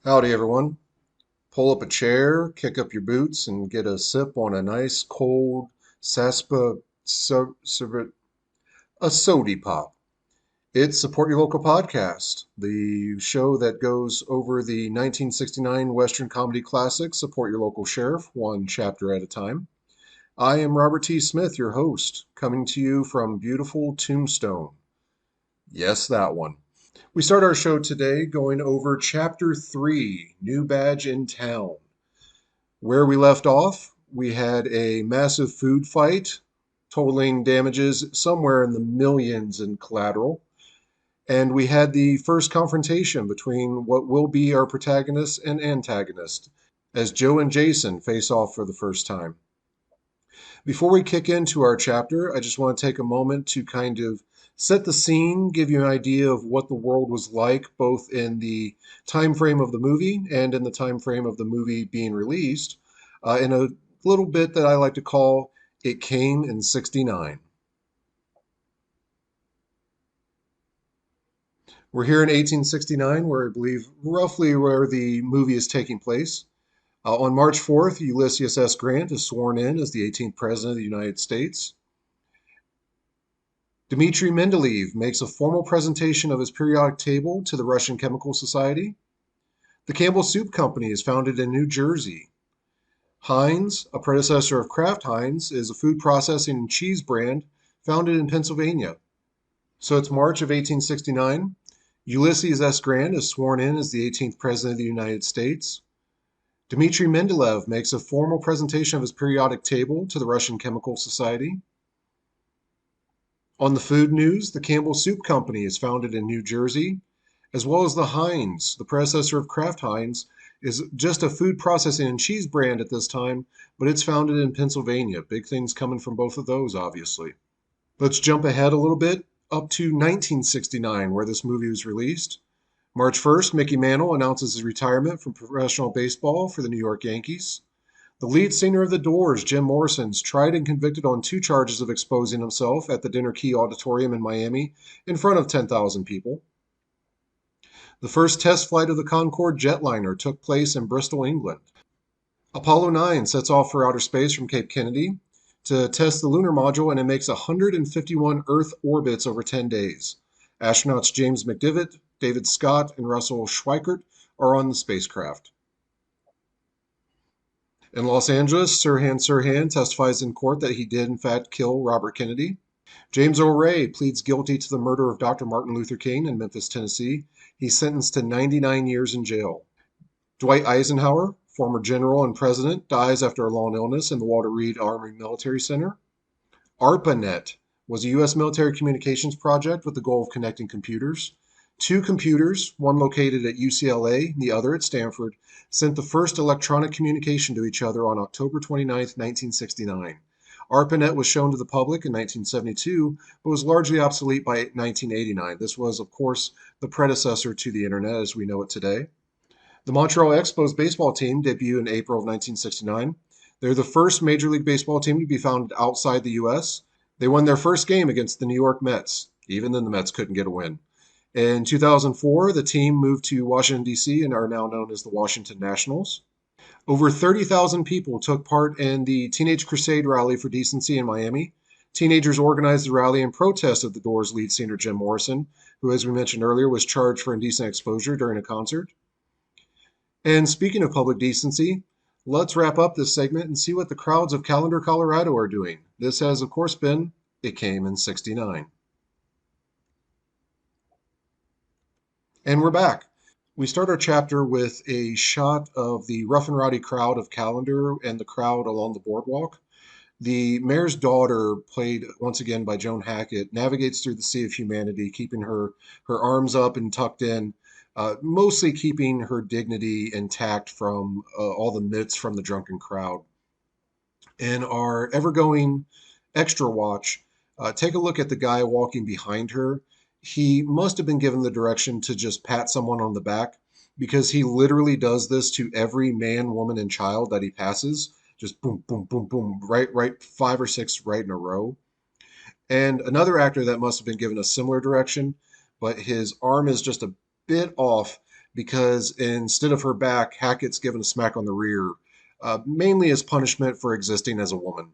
Howdy, everyone. Pull up a chair, kick up your boots, and get a sip on a nice cold Saspa a sody pop. It's Support Your Local Podcast, the show that goes over the 1969 Western comedy classic, Support Your Local Sheriff, one chapter at a time. I am Robert T. Smith, your host, coming to you from beautiful Tombstone. Yes, that one. We start our show today going over Chapter 3, New Badge in Town. Where we left off, we had a massive food fight, totaling damages somewhere in the millions in collateral. And we had the first confrontation between what will be our protagonist and antagonist, as Joe and Jason face off for the first time. Before we kick into our chapter, I just want to take a moment to kind of set the scene, give you an idea of what the world was like, both in the time frame of the movie and in the time frame of the movie being released, in a little bit that I like to call It Came in 69. We're here in 1869, where I believe roughly where the movie is taking place. On March 4th, Ulysses S. Grant is sworn in as the 18th President of the United States. Dmitry Mendeleev makes a formal presentation of his periodic table to the Russian Chemical Society. The Campbell Soup Company is founded in New Jersey. Heinz, a predecessor of Kraft Heinz, is a food processing and cheese brand founded in Pennsylvania. So it's March of 1869. Ulysses S. Grant is sworn in as the 18th President of the United States. Dmitry Mendeleev makes a formal presentation of his periodic table to the Russian Chemical Society. On the food news, the Campbell Soup Company is founded in New Jersey, as well as the Heinz, the predecessor of Kraft Heinz, is just a food processing and cheese brand at this time, but it's founded in Pennsylvania. Big things coming from both of those, obviously. Let's jump ahead a little bit up to 1969, where this movie was released. March 1st, Mickey Mantle announces his retirement from professional baseball for the New York Yankees. The lead singer of The Doors, Jim Morrison, is tried and convicted on two charges of exposing himself at the Dinner Key Auditorium in Miami in front of 10,000 people. The first test flight of the Concorde jetliner took place in Bristol, England. Apollo 9 sets off for outer space from Cape Kennedy to test the lunar module, and it makes 151 Earth orbits over 10 days. Astronauts James McDivitt, David Scott, and Russell Schweickart are on the spacecraft. In Los Angeles, Sirhan Sirhan testifies in court that he did, in fact, kill Robert Kennedy. James O'Ray pleads guilty to the murder of Dr. Martin Luther King in Memphis, Tennessee. He's sentenced to 99 years in jail. Dwight Eisenhower, former general and president, dies after a long illness in the Walter Reed Army Military Center. ARPANET was a U.S. military communications project with the goal of connecting computers. Two computers, one located at UCLA and the other at Stanford, sent the first electronic communication to each other on October 29, 1969. ARPANET was shown to the public in 1972, but was largely obsolete by 1989. This was, of course, the predecessor to the Internet as we know it today. The Montreal Expos baseball team debuted in April of 1969. They're the first Major League Baseball team to be founded outside the U.S. They won their first game against the New York Mets. Even then, the Mets couldn't get a win. In 2004, the team moved to Washington, D.C., and are now known as the Washington Nationals. Over 30,000 people took part in the Teenage Crusade Rally for Decency in Miami. Teenagers organized the rally in protest of the Doors lead singer Jim Morrison, who, as we mentioned earlier, was charged for indecent exposure during a concert. And speaking of public decency, let's wrap up this segment and see what the crowds of Callender, Colorado are doing. This has, of course, been It Came in 69. And we're back. We start our chapter with a shot of the rough and rowdy crowd of Callender and the crowd along the boardwalk. The mayor's daughter, played once again by Joan Hackett, navigates through the sea of humanity, keeping her arms up and tucked in, mostly keeping her dignity intact from all the myths from the drunken crowd. In our ever-going extra watch, take a look at the guy walking behind her. He must have been given the direction to just pat someone on the back because he literally does this to every man, woman, and child that he passes. Just boom, boom, boom, boom, right, five or six right in a row. And another actor that must have been given a similar direction, but his arm is just a bit off. because instead of her back, Hackett's given a smack on the rear, mainly as punishment for existing as a woman.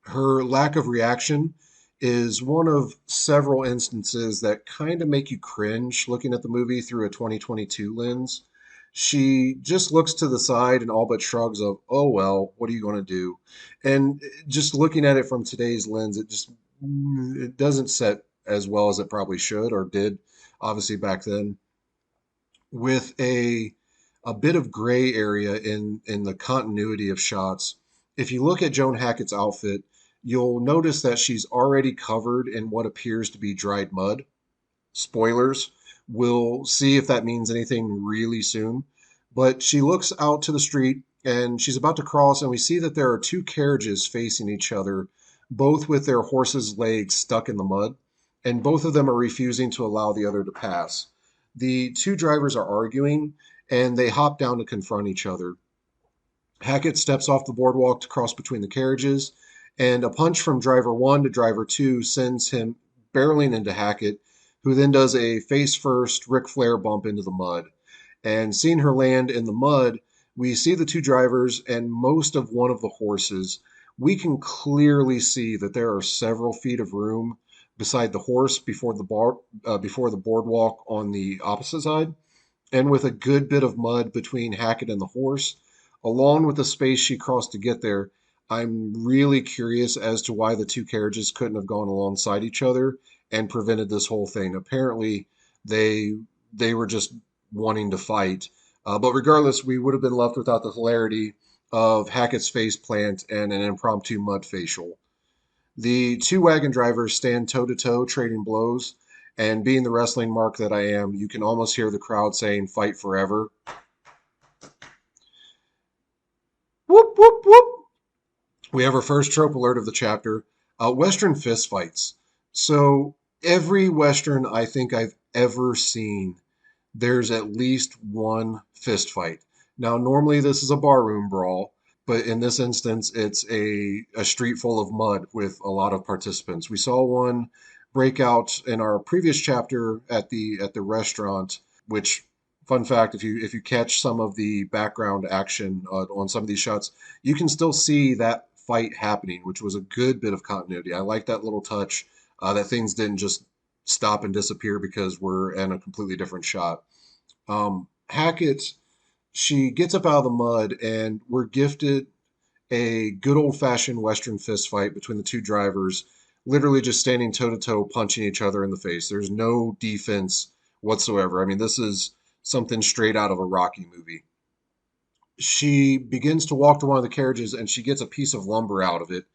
Her lack of reaction is one of several instances that kind of make you cringe looking at the movie through a 2022 lens. She just looks to the side and all but shrugs of, "Oh well, what are you going to do?" And just looking at it from today's lens, it doesn't set as well as it probably should or did, obviously back then, with a bit of gray area in the continuity of shots. If you look at Joan Hackett's outfit, you'll notice that she's already covered in what appears to be dried mud. Spoilers. We'll see if that means anything really soon. But she looks out to the street and she's about to cross, and we see that there are two carriages facing each other, both with their horses' legs stuck in the mud, and both of them are refusing to allow the other to pass. The two drivers are arguing and they hop down to confront each other. Hackett steps off the boardwalk to cross between the carriages, and a punch from driver one to driver two sends him barreling into Hackett, who then does a face first Ric Flair bump into the mud. And seeing her land in the mud, we see the two drivers and most of one of the horses. We can clearly see that there are several feet of room beside the horse before the boardwalk on the opposite side, and with a good bit of mud between Hackett and the horse, along with the space she crossed to get there. I'm really curious as to why the two carriages couldn't have gone alongside each other and prevented this whole thing. Apparently, they they were just wanting to fight. But regardless, we would have been left without the hilarity of Hackett's face plant and an impromptu mud facial. The two wagon drivers stand toe to toe, trading blows. And being the wrestling mark that I am, you can almost hear the crowd saying, "Fight forever." Whoop, whoop, whoop. We have our first trope alert of the chapter, Western fist fights. So, every Western I think I've ever seen, there's at least one fist fight. Now, normally this is a barroom brawl, but in this instance, it's a street full of mud with a lot of participants. We saw one break out in our previous chapter at the restaurant, which, fun fact, if you catch some of the background action on some of these shots, you can still see that fight happening, which was a good bit of continuity. I like that little touch, that things didn't just stop and disappear because we're in a completely different shot. Hackett, she gets up out of the mud, and we're gifted a good old fashioned Western fist fight between the two drivers, literally just standing toe to toe, punching each other in the face. There's no defense whatsoever. I mean, this is something straight out of a Rocky movie. She begins to walk to one of the carriages and she gets a piece of lumber out of it,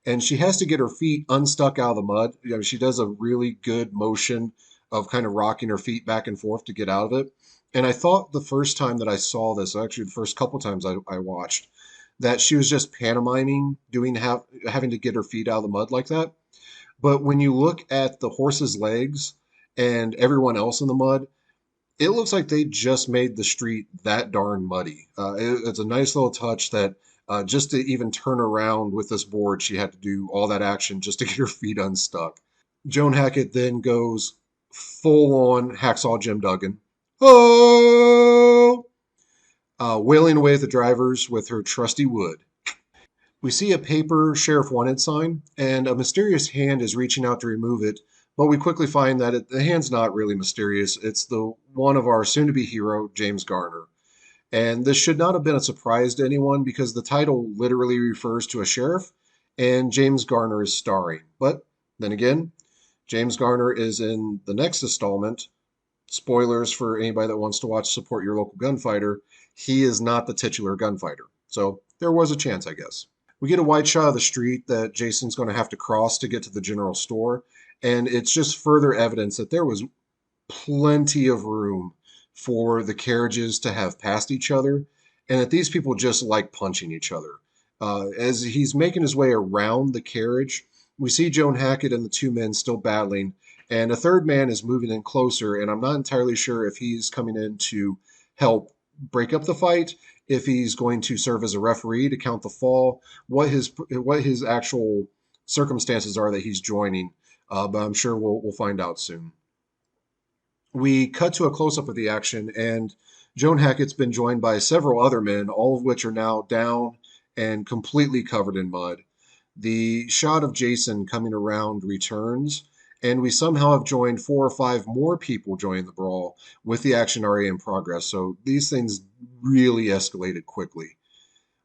and she has to get her feet unstuck out of the mud. You know, she does a really good motion of kind of rocking her feet back and forth to get out of it. And I thought the first time that I saw this, actually the first couple times I watched, that she was just pantomiming having to get her feet out of the mud like that. But when you look at the horse's legs and everyone else in the mud, it looks like they just made the street that darn muddy. It's a nice little touch that just to even turn around with this board, she had to do all that action just to get her feet unstuck. Joan Hackett then goes full on Hacksaw Jim Duggan. Oh! Wailing away at the drivers with her trusty wood. We see a paper Sheriff Wanted sign, and a mysterious hand is reaching out to remove it, but we quickly find that the hand's not really mysterious. It's the one of our soon to be hero, James Garner. And this should not have been a surprise to anyone because the title literally refers to a sheriff, and James Garner is starring. But then again, James Garner is in the next installment. Spoilers for anybody that wants to watch Support Your Local Gunfighter. He is not the titular gunfighter. So there was a chance, I guess. We get a wide shot of the street that Jason's going to have to cross to get to the general store, and it's just further evidence that there was plenty of room for the carriages to have passed each other, and that these people just like punching each other. As he's making his way around the carriage, we see Joan Hackett and the two men still battling, and a third man is moving in closer, and I'm not entirely sure if he's coming in to help break up the fight, if he's going to serve as a referee to count the fall, what his actual circumstances are that he's joining. But I'm sure we'll find out soon. We cut to a close up of the action, and Joan Hackett's been joined by several other men, all of which are now down and completely covered in mud. The shot of Jason coming around returns, and we somehow have joined four or five more people joining the brawl with the action already in progress. So these things really escalated quickly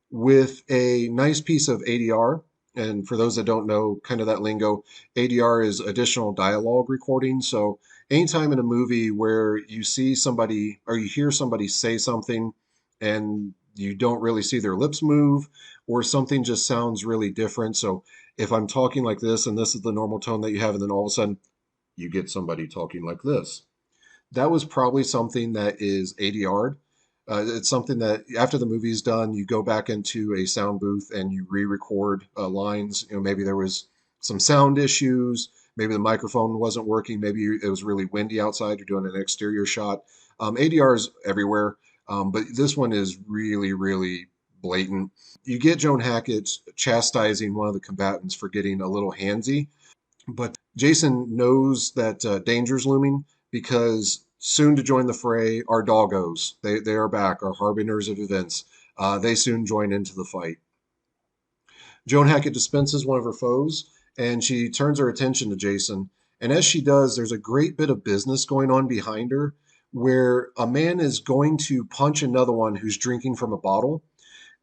with a nice piece of ADR. And for those that don't know kind of that lingo, ADR is additional dialogue recording. So anytime in a movie where you see somebody or you hear somebody say something and you don't really see their lips move, or something just sounds really different. So if I'm talking like this and this is the normal tone that you have, and then all of a sudden you get somebody talking like this, that was probably something that is ADR'd. It's something that after the movie's done, you go back into a sound booth and you re-record lines. Maybe there was some sound issues. Maybe the microphone wasn't working. Maybe it was really windy outside. You're doing an exterior shot. ADR is everywhere, but this one is really, really blatant. You get Joan Hackett chastising one of the combatants for getting a little handsy, but Jason knows that danger's looming because soon to join the fray are doggos. They are back, our harbingers of events. They soon join into the fight. Joan Hackett dispenses one of her foes and she turns her attention to Jason. And as she does, there's a great bit of business going on behind her where a man is going to punch another one who's drinking from a bottle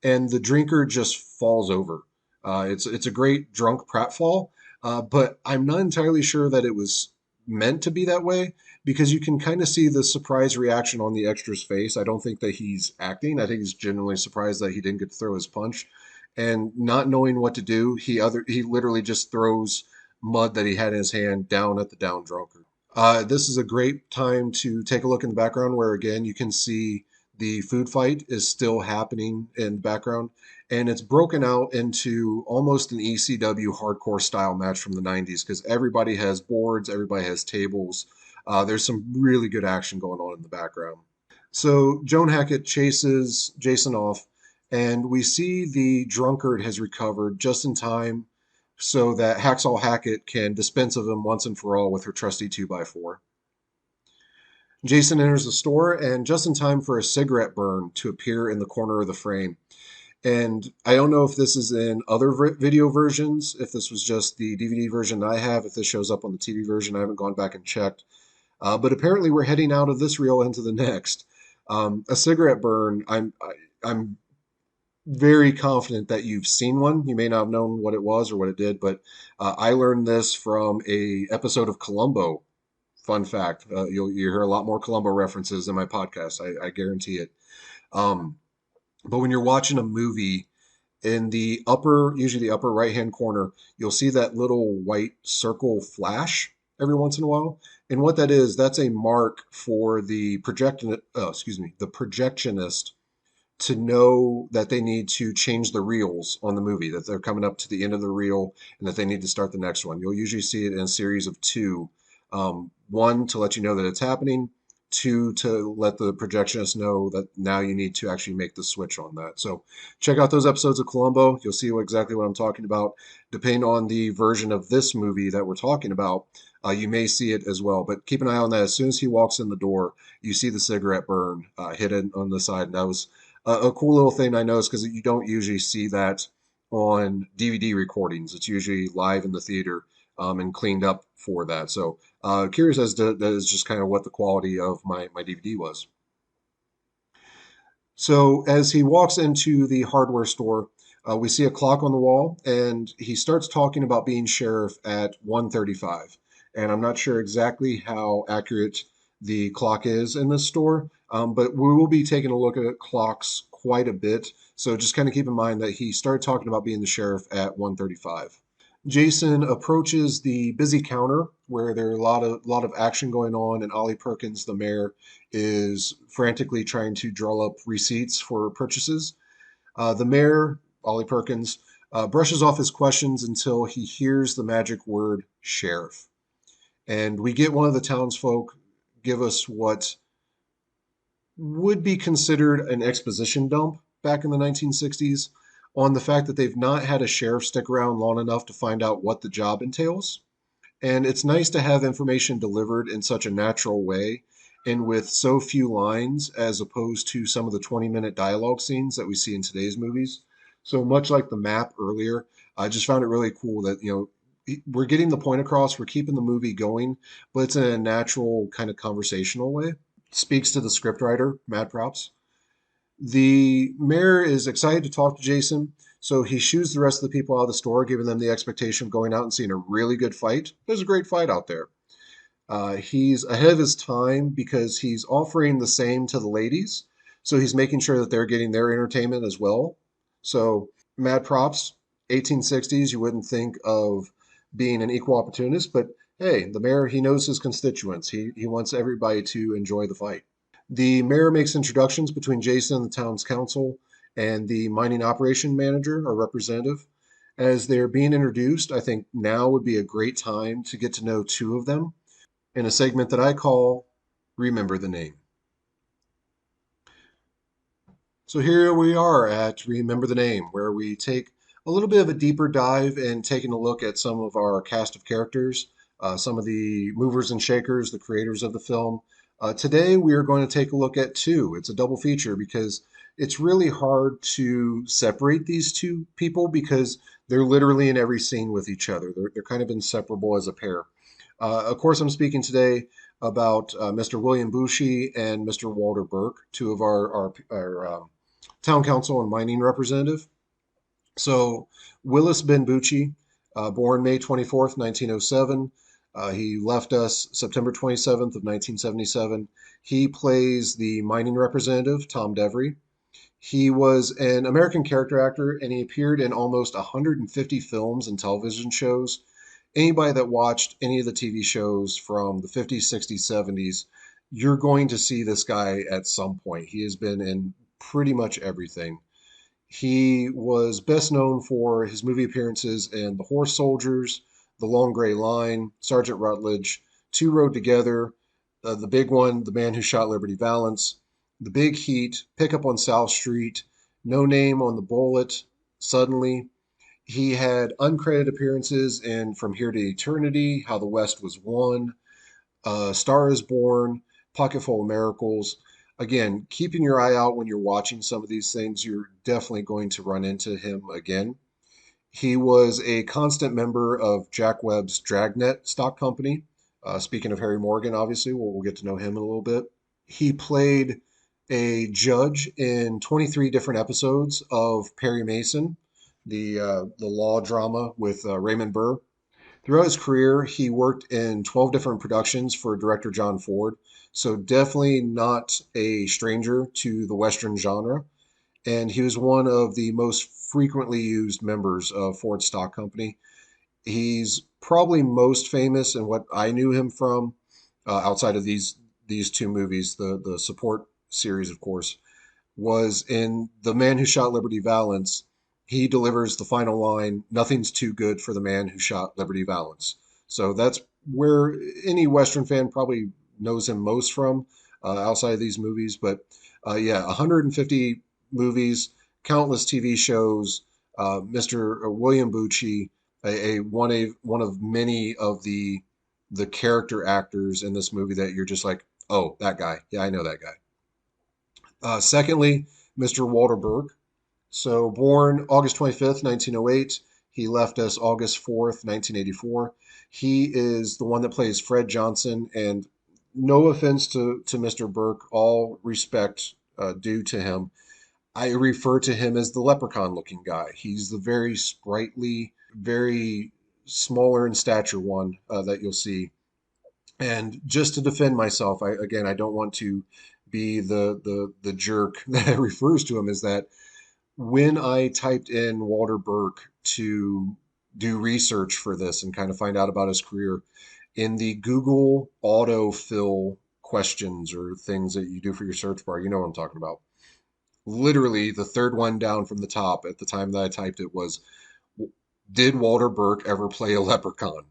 and the drinker just falls over. It's a great drunk pratfall, but I'm not entirely sure that it was meant to be that way because you can kind of see the surprise reaction on the extra's face. I don't think that he's acting. I think he's genuinely surprised that he didn't get to throw his punch, and not knowing what to do, he literally just throws mud that he had in his hand down at the down drunkard. This is a great time to take a look in the background where, again, you can see the food fight is still happening in the background. And it's broken out into almost an ECW hardcore style match from the 90s because everybody has boards, everybody has tables. There's some really good action going on in the background. So Joan Hackett chases Jason off, and we see the drunkard has recovered just in time so that Hacksaw Hackett can dispense of him once and for all with her trusty 2x4. Jason enters the store and just in time for a cigarette burn to appear in the corner of the frame. And I don't know if this is in other video versions, if this was just the DVD version I have, if this shows up on the TV version. I haven't gone back and checked. But apparently, we're heading out of this reel into the next. A cigarette burn. I'm very confident that you've seen one. You may not have known what it was or what it did, but I learned this from a episode of Columbo. Fun fact: you hear a lot more Columbo references in my podcast. I guarantee it. Um, but when you're watching a movie, in the upper, usually the upper right hand corner, you'll see that little white circle flash every once in a while. And what that is, that's a mark for the the projectionist to know that they need to change the reels on the movie, that they're coming up to the end of the reel and that they need to start the next one. You'll usually see it in a series of two. One, to let you know that it's happening. Two, to let the projectionist know that now you need to actually make the switch on that. So check out those episodes of Columbo. You'll see exactly what I'm talking about. Depending on the version of this movie that we're talking about, you may see it as well. But keep an eye on that. As soon as he walks in the door, you see the cigarette burn hidden on the side. And that was a cool little thing I noticed because you don't usually see that on DVD recordings. It's usually live in the theater and cleaned up for that. So curious as to that is just kind of what the quality of my DVD was. So as he walks into the hardware store, we see a clock on the wall, and he starts talking about being sheriff at 1:35. And I'm not sure exactly how accurate the clock is in this store, but we will be taking a look at clocks quite a bit. So just kind of keep in mind that he started talking about being the sheriff at 1:35. Jason approaches the busy counter where there are a lot of action going on, and Ollie Perkins, the mayor, is frantically trying to draw up receipts for purchases. The mayor, Ollie Perkins, brushes off his questions until he hears the magic word sheriff. And we get one of the townsfolk give us what would be considered an exposition dump back in the 1960s on the fact that they've not had a sheriff stick around long enough to find out what the job entails. And it's nice to have information delivered in such a natural way and with so few lines as opposed to some of the 20-minute dialogue scenes that we see in today's movies. So much like the map earlier, I just found it really cool that, we're getting the point across, we're keeping the movie going, but it's in a natural kind of conversational way. Speaks to the scriptwriter, mad props. The mayor is excited to talk to Jason, so he shoos the rest of the people out of the store, giving them the expectation of going out and seeing a really good fight. There's a great fight out there. He's ahead of his time because he's offering the same to the ladies. So he's making sure that they're getting their entertainment as well. So, mad props, 1860s, you wouldn't think of being an equal opportunist, but hey, the mayor, he knows his constituents. He wants everybody to enjoy the fight. The mayor makes introductions between Jason and the town's council and the mining operation manager or representative. As they're being introduced, I think now would be a great time to get to know two of them in a segment that I call Remember the Name. So here we are at Remember the Name, where we take a little bit of a deeper dive and taking a look at some of our cast of characters, some of the movers and shakers, the creators of the film. Today we are going to take a look at two. It's a double feature because it's really hard to separate these two people because they're literally in every scene with each other. They're kind of inseparable as a pair. Of course, I'm speaking today about Mr. William Bushey and Mr. Walter Burke, two of our town council and mining representative. So Willis Ben Bucci, born May 24th, 1907. He left us September 27th of 1977. He plays the mining representative, Tom Devery. He was an American character actor and he appeared in almost 150 films and television shows. Anybody that watched any of the TV shows from the 50s, 60s, 70s, you're going to see this guy at some point. He has been in pretty much everything. He was best known for his movie appearances in The Horse Soldiers, The Long Gray Line, Sergeant Rutledge, Two Rode Together, the big one, The Man Who Shot Liberty Valance, The Big Heat, Pickup on South Street, No Name on the Bullet, Suddenly. He had uncredited appearances in From Here to Eternity, How the West Was Won, Star is Born, Pocketful of Miracles. Again, keeping your eye out when you're watching some of these things, you're definitely going to run into him again. He was a constant member of Jack Webb's Dragnet stock company. Speaking of Harry Morgan, obviously, we'll get to know him in a little bit. He played a judge in 23 different episodes of Perry Mason, the law drama with Raymond Burr. Throughout his career, he worked in 12 different productions for director John Ford, so definitely not a stranger to the Western genre. And he was one of the most frequently used members of Ford Stock Company. He's probably most famous and what I knew him from, outside of these two movies, the support series, of course, was in The Man Who Shot Liberty Valance. He delivers the final line, "Nothing's too good for the man who shot Liberty Valance." So that's where any Western fan probably knows him most from, outside of these movies. But yeah, 150 movies, countless TV shows. Mr. William Bucci, one of many of the character actors in this movie that you're just like, oh, that guy. Yeah, I know that guy. Secondly, Mr. Walter Berg. So, born August 25th, 1908, he left us August 4th, 1984. He is the one that plays Fred Johnson, and no offense to Mr. Burke, all respect due to him. I refer to him as the leprechaun looking guy. He's the very sprightly, very smaller in stature one that you'll see. And just to defend myself, I don't want to be the jerk that refers to him as that. When I typed in Walter Burke to do research for this and kind of find out about his career, in the Google autofill questions or things that you do for your search bar, you know what I'm talking about. Literally, the third one down from the top at the time that I typed it was, did Walter Burke ever play a leprechaun?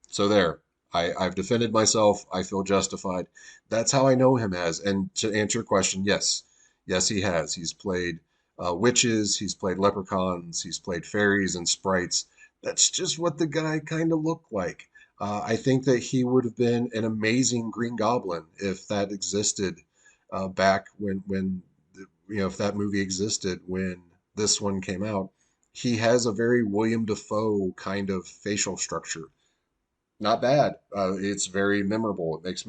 So there, I've defended myself. I feel justified. That's how I know him as. And to answer your question, yes, yes, he has. He's played witches. He's played leprechauns. He's played fairies and sprites. That's just what the guy kind of looked like. I think that he would have been an amazing Green Goblin if that existed back if that movie existed when this one came out. He has a very William Dafoe kind of facial structure. Not bad. It's very memorable. It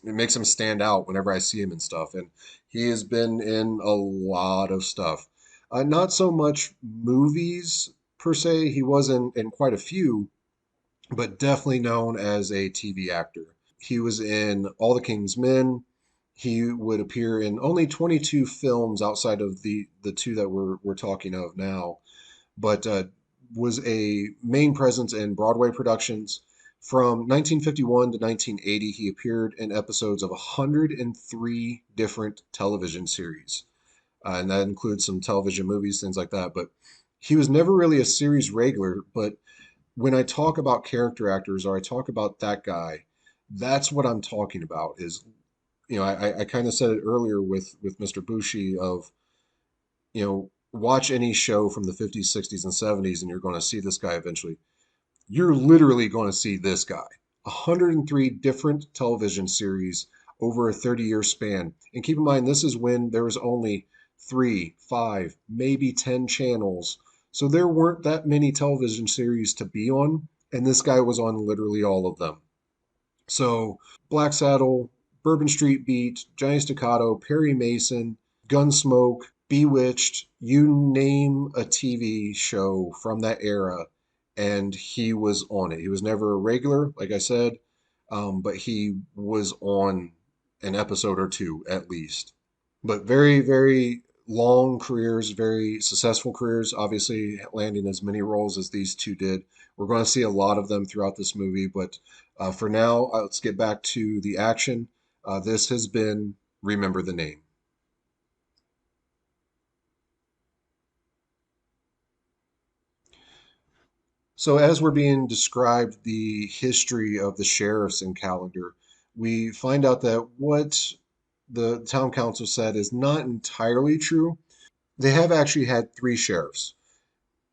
makes him stand out whenever I see him and stuff. And he has been in a lot of stuff. Not so much movies per se. He was in quite a few, but definitely known as a TV actor. He was in All the King's Men. He would appear in only 22 films outside of the two that we're talking of now, but was a main presence in Broadway productions. From 1951 to 1980, he appeared in episodes of 103 different television series. And that includes some television movies, things like that. But he was never really a series regular. But when I talk about character actors or I talk about that guy, that's what I'm talking about. I kind of said it earlier with Mr. Bushi of, watch any show from the 50s, 60s, and 70s, and you're going to see this guy eventually. You're literally going to see this guy. 103 different television series over a 30-year span. And keep in mind, this is when there was only three, five, maybe 10 channels. So there weren't that many television series to be on, and this guy was on literally all of them. So Black Saddle, Bourbon Street Beat, Giant Staccato, Perry Mason, Gunsmoke, Bewitched, you name a TV show from that era, and he was on it. He was never a regular, like I said, but he was on an episode or two at least. But very, very long careers, very successful careers, obviously landing as many roles as these two did. We're going to see a lot of them throughout this movie, but for now, let's get back to the action. This has been Remember the Name. So, as we're being described the history of the sheriffs in Calendar, we find out that what the town council said is not entirely true. They have actually had three sheriffs,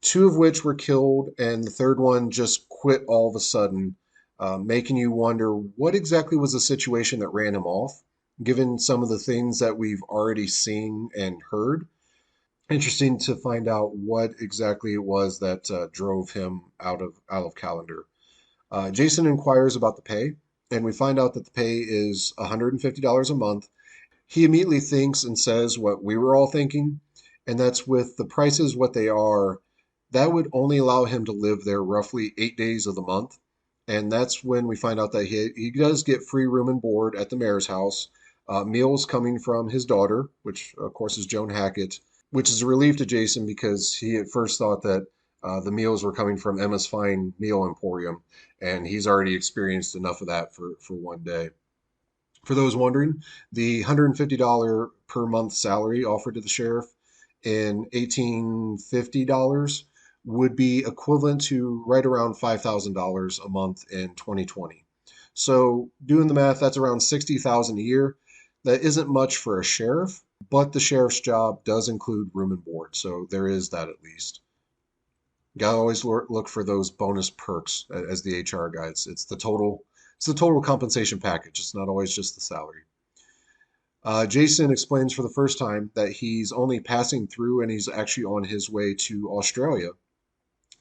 two of which were killed, and the third one just quit all of a sudden, making you wonder what exactly was the situation that ran him off, given some of the things that we've already seen and heard. Interesting to find out what exactly it was that drove him out of Calendar. Jason inquires about the pay, and we find out that the pay is $150 a month. He immediately thinks and says what we were all thinking, and that's with the prices what they are, that would only allow him to live there roughly 8 days of the month. And that's when we find out that he does get free room and board at the mayor's house, meals coming from his daughter, which of course is Joan Hackett, which is a relief to Jason because he at first thought that the meals were coming from Emma's Fine Meal Emporium, and he's already experienced enough of that for one day. For those wondering, the $150 per month salary offered to the sheriff in 1850 dollars would be equivalent to right around $5,000 a month in 2020. So, doing the math, that's around 60,000 a year. That isn't much for a sheriff, but the sheriff's job does include room and board, so there is that at least. Gotta always look for those bonus perks as the HR guides. It's the total compensation package. It's not always just the salary. Jason explains for the first time that he's only passing through and he's actually on his way to Australia.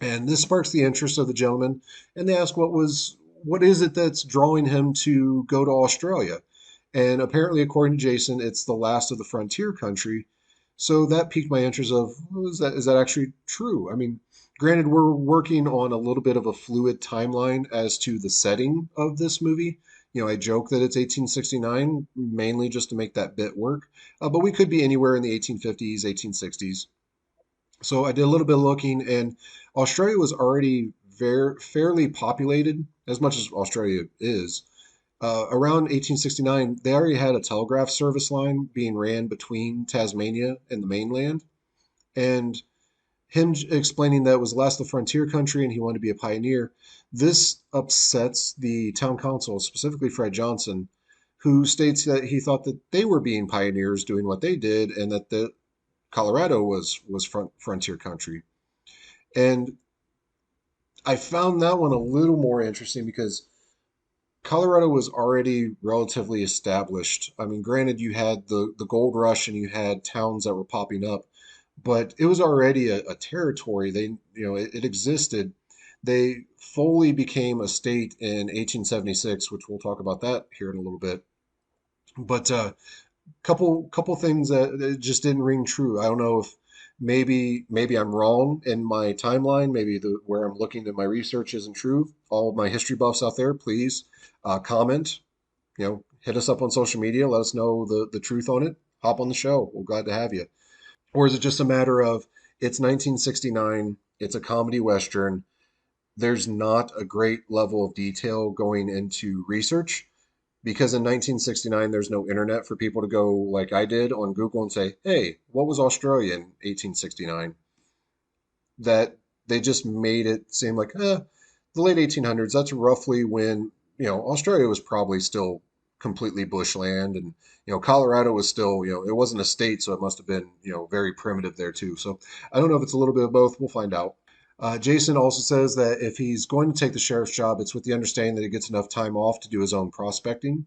And this sparks the interest of the gentleman, and they ask what is it that's drawing him to go to Australia? And apparently, according to Jason, it's the last of the frontier country. So that piqued my interest of, well, is that actually true? I mean, granted, we're working on a little bit of a fluid timeline as to the setting of this movie. I joke that it's 1869, mainly just to make that bit work, but we could be anywhere in the 1850s, 1860s. So I did a little bit of looking, and Australia was already very fairly populated, as much as Australia is. Around 1869, they already had a telegraph service line being ran between Tasmania and the mainland, and him explaining that it was last the frontier country and he wanted to be a pioneer. This upsets the town council, specifically Fred Johnson, who states that he thought that they were being pioneers doing what they did, and that the Colorado was frontier country. And I found that one a little more interesting because Colorado was already relatively established. I mean, granted, you had the gold rush and you had towns that were popping up, but it was already a territory. It existed. They fully became a state in 1876, which we'll talk about that here in a little bit. But couple things that just didn't ring true. I don't know if maybe I'm wrong in my timeline. Maybe the where I'm looking at my research isn't true. All of my history buffs out there, please comment. Hit us up on social media. Let us know the truth on it. Hop on the show. We're glad to have you. Or is it just a matter of it's 1969? It's a comedy western. There's not a great level of detail going into research because in 1969 there's no internet for people to go like I did on Google and say, "Hey, what was Australia in 1869?" That they just made it seem like, the late 1800s. That's roughly when Australia was probably still completely bushland, and Colorado was still it wasn't a state, so it must have been very primitive there too. So I don't know if it's a little bit of both. We'll find out. Jason also says that if he's going to take the sheriff's job, it's with the understanding that he gets enough time off to do his own prospecting.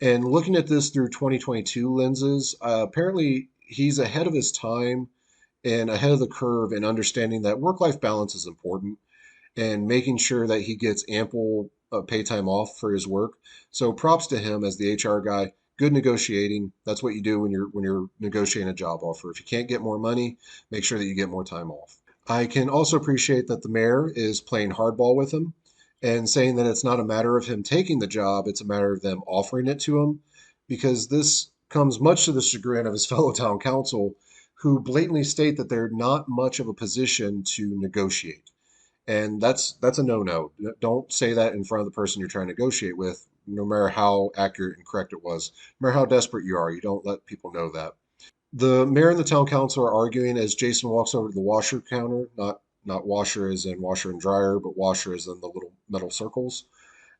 And looking at this through 2022 lenses, apparently he's ahead of his time and ahead of the curve in understanding that work life balance is important and making sure that he gets ample pay time off for his work. So props to him as the HR guy. Good negotiating. That's what you do when you're negotiating a job offer. If you can't get more money, make sure that you get more time off. I can also appreciate that the mayor is playing hardball with him and saying that it's not a matter of him taking the job, it's a matter of them offering it to him, because this comes much to the chagrin of his fellow town council, who blatantly state that they're not much of a position to negotiate. And that's a no-no. Don't say that in front of the person you're trying to negotiate with, no matter how accurate and correct it was. No matter how desperate you are, you don't let people know that. The mayor and the town council are arguing as Jason walks over to the washer counter, not washer as in washer and dryer, but washer as in the little metal circles.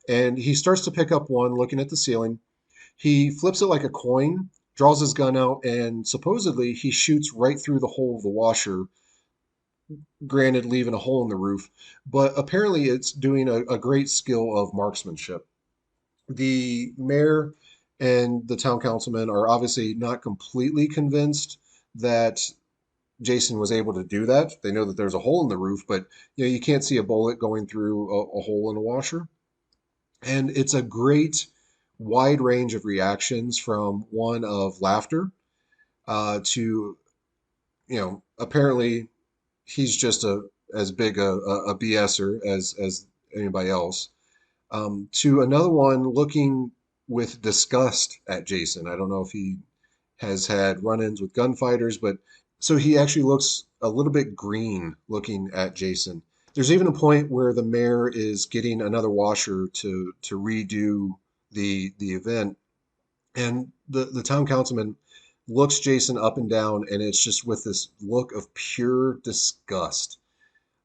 And he starts to pick up one, looking at the ceiling. He flips it like a coin, draws his gun out, and supposedly he shoots right through the hole of the washer, granted leaving a hole in the roof. But apparently it's doing a great skill of marksmanship. The mayor and the town councilman are obviously not completely convinced that Jason was able to do that. They know that there's a hole in the roof, but you can't see a bullet going through a hole in a washer. And it's a great wide range of reactions from one of laughter to apparently he's just a as big a BSer as anybody else. To another one looking with disgust at Jason. I don't know if he has had run-ins with gunfighters, but so he actually looks a little bit green looking at Jason. There's even a point where the mayor is getting another washer to redo the event, and the town councilman looks Jason up and down, and it's just with this look of pure disgust.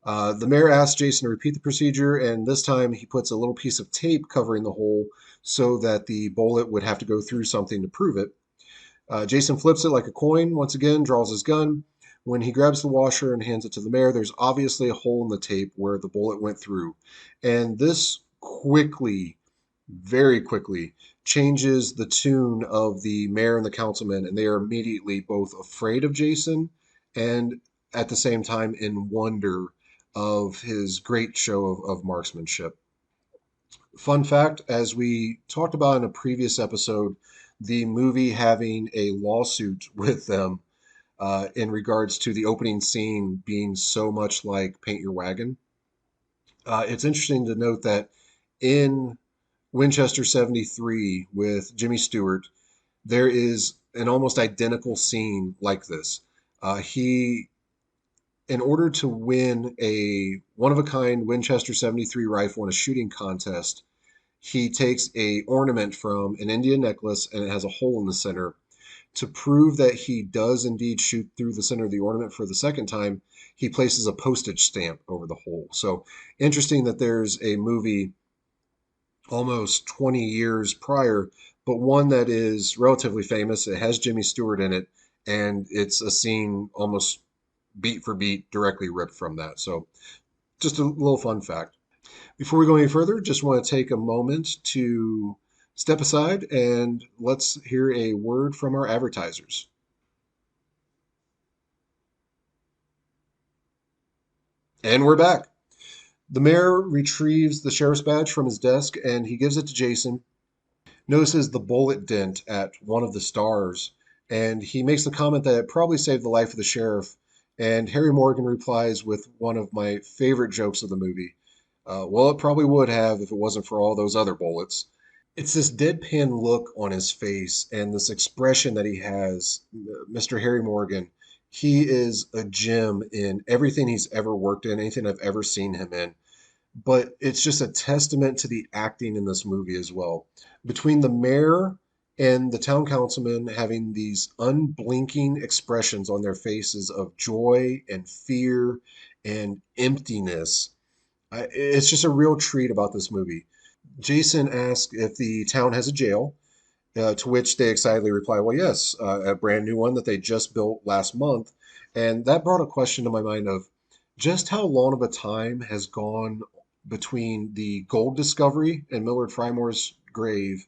The mayor asks Jason to repeat the procedure, and this time he puts a little piece of tape covering the hole so that the bullet would have to go through something to prove it. Jason flips it like a coin, once again, draws his gun. When he grabs the washer and hands it to the mayor, there's obviously a hole in the tape where the bullet went through. And this quickly, very quickly, changes the tune of the mayor and the councilman, and they are immediately both afraid of Jason and at the same time in wonder of his great show of marksmanship. Fun fact, as we talked about in a previous episode, the movie having a lawsuit with them in regards to the opening scene being so much like Paint Your Wagon. It's interesting to note that in Winchester 73 with Jimmy Stewart, there is an almost identical scene like this. He, in order to win a one of a kind Winchester 73 rifle in a shooting contest, he takes a ornament from an Indian necklace and it has a hole in the center. To prove that he does indeed shoot through the center of the ornament for the second time, he places a postage stamp over the hole. So interesting that there's a movie almost 20 years prior, but one that is relatively famous. It has Jimmy Stewart in it, and it's a scene almost beat for beat directly ripped from that. So Just a little fun fact. Before we go any further, just want to take a moment to step aside and let's hear a word from our advertisers. And we're back. The mayor retrieves the sheriff's badge from his desk and he gives it to Jason. Notices the bullet dent at one of the stars, and he makes the comment that it probably saved the life of the sheriff. And Harry Morgan replies with one of my favorite jokes of the movie. Well, it probably would have if it wasn't for all those other bullets. It's this deadpan look on his face and this expression that he has. Mr. Harry Morgan, he is a gem in everything he's ever worked in, anything I've ever seen him in. But it's just a testament to the acting in this movie as well. Between the mayor and the town councilman having these unblinking expressions on their faces of joy and fear and emptiness, it's just a real treat about this movie. Jason asks if the town has a jail, to which they excitedly reply, well, yes, a brand new one that they just built last month. And that brought a question to my mind of just how long of a time has gone between the gold discovery and Millard Frymore's grave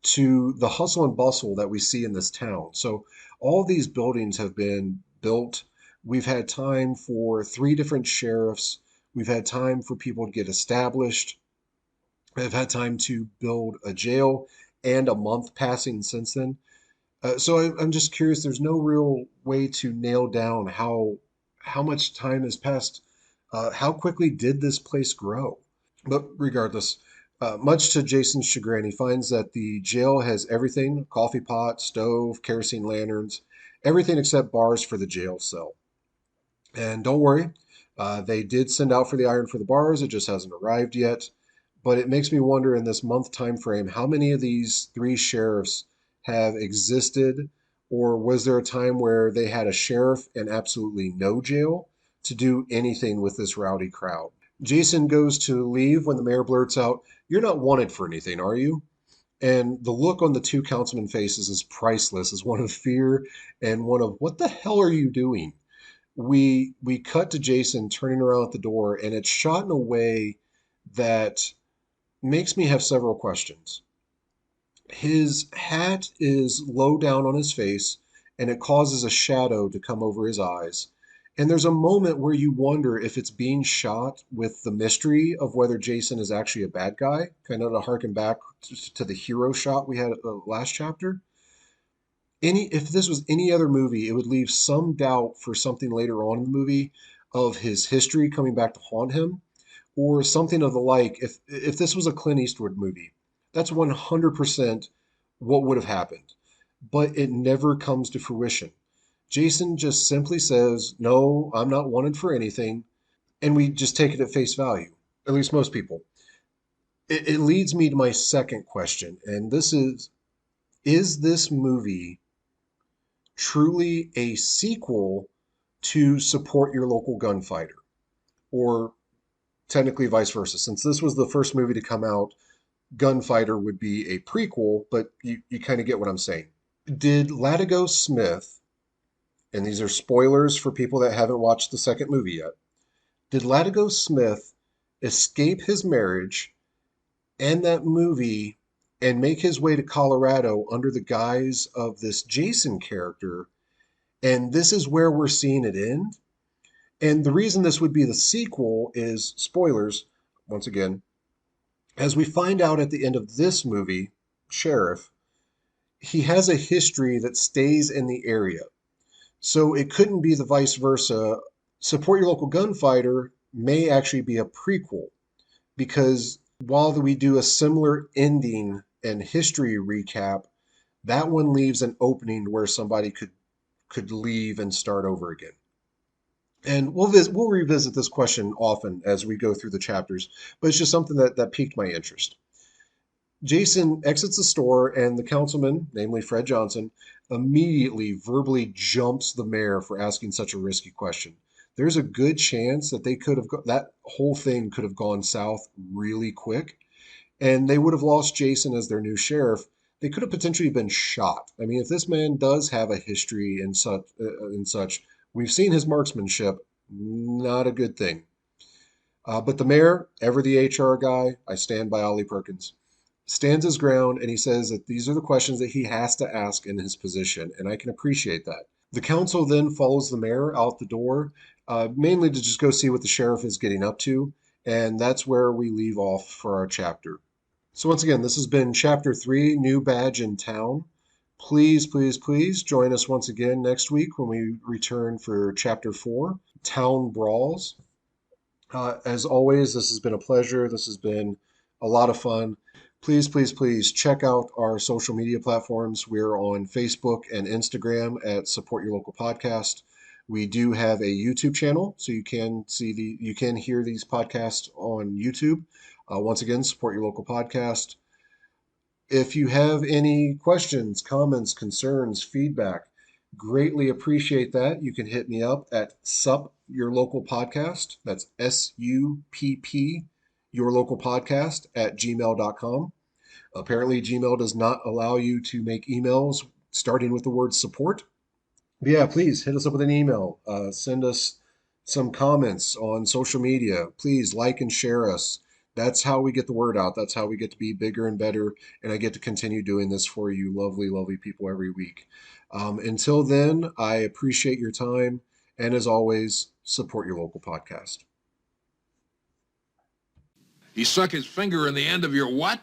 to the hustle and bustle that we see in this town. So all these buildings have been built. We've had time for three different sheriffs. We've had time for people to get established. I've had time to build a jail and a month passing since then. So I'm just curious. There's no real way to nail down how much time has passed. How quickly did this place grow? But regardless, much to Jason's chagrin, he finds that the jail has everything: coffee pot, stove, kerosene lanterns, everything except bars for the jail cell. And don't worry, they did send out for the iron for the bars. It just hasn't arrived yet. But it makes me wonder in this month time frame, how many of these three sheriffs have existed, or was there a time where they had a sheriff and absolutely no jail to do anything with this rowdy crowd? Jason goes to leave when the mayor blurts out, "You're not wanted for anything, are you?" And the look on the two councilmen faces is priceless, is one of fear and one of what the hell are you doing? We cut to Jason turning around at the door, and it's shot in a way that makes me have several questions. His hat is low down on his face, and it causes a shadow to come over his eyes. And there's a moment where you wonder if it's being shot with the mystery of whether Jason is actually a bad guy, kind of to harken back to the hero shot we had last chapter. If this was any other movie, it would leave some doubt for something later on in the movie of his history coming back to haunt him, or something of the like. If this was a Clint Eastwood movie, that's 100% what would have happened. But it never comes to fruition. Jason just simply says, "No, I'm not wanted for anything," and we just take it at face value. At least most people. It leads me to my second question, and this is this movie truly a sequel to Support Your Local Gunfighter? Or technically vice versa. Since this was the first movie to come out, Gunfighter would be a prequel, but you kind of get what I'm saying. Did Latigo Smith, and these are spoilers for people that haven't watched the second movie yet, did Latigo Smith escape his marriage and that movie and make his way to Colorado under the guise of this Jason character? And this is where we're seeing it end. And the reason this would be the sequel is spoilers, once again, as we find out at the end of this movie, Sheriff, he has a history that stays in the area. So it couldn't be the vice versa. Support Your Local Gunfighter may actually be a prequel because while we do a similar ending and history recap, that one leaves an opening where somebody could leave and start over again. And we'll revisit this question often as we go through the chapters, but it's just something that piqued my interest. Jason exits the store, and the councilman, namely Fred Johnson, immediately verbally jumps the mayor for asking such a risky question. There's a good chance that that whole thing could have gone south really quick, and they would have lost Jason as their new sheriff. They could have potentially been shot. I mean, if this man does have a history and such, we've seen his marksmanship. Not a good thing. But the mayor, ever the HR guy, I stand by Ollie Perkins, stands his ground and he says that these are the questions that he has to ask in his position, and I can appreciate that. The council then follows the mayor out the door, mainly to just go see what the sheriff is getting up to, and that's where we leave off for our chapter. So, once again, this has been Chapter 3, New Badge in Town. Please, please, please join us once again next week when we return for Chapter 4, Town Brawls. As always, this has been a pleasure. This has been a lot of fun. Please, please, please check out our social media platforms. We're on Facebook and Instagram at Support Your Local Podcast. We do have a YouTube channel, so you can hear these podcasts on YouTube. Once again, Support Your Local Podcast. If you have any questions, comments, concerns, feedback, greatly appreciate that. You can hit me up at Sup Your Local Podcast. That's SUPP Your Local Podcast at gmail.com. Apparently, Gmail does not allow you to make emails starting with the word support. But yeah, please hit us up with an email. Send us some comments on social media. Please like and share us. That's how we get the word out. That's how we get to be bigger and better. And I get to continue doing this for you, lovely, lovely people, every week. Until then, I appreciate your time. And as always, support your local podcast. He stuck his finger in the end of your what?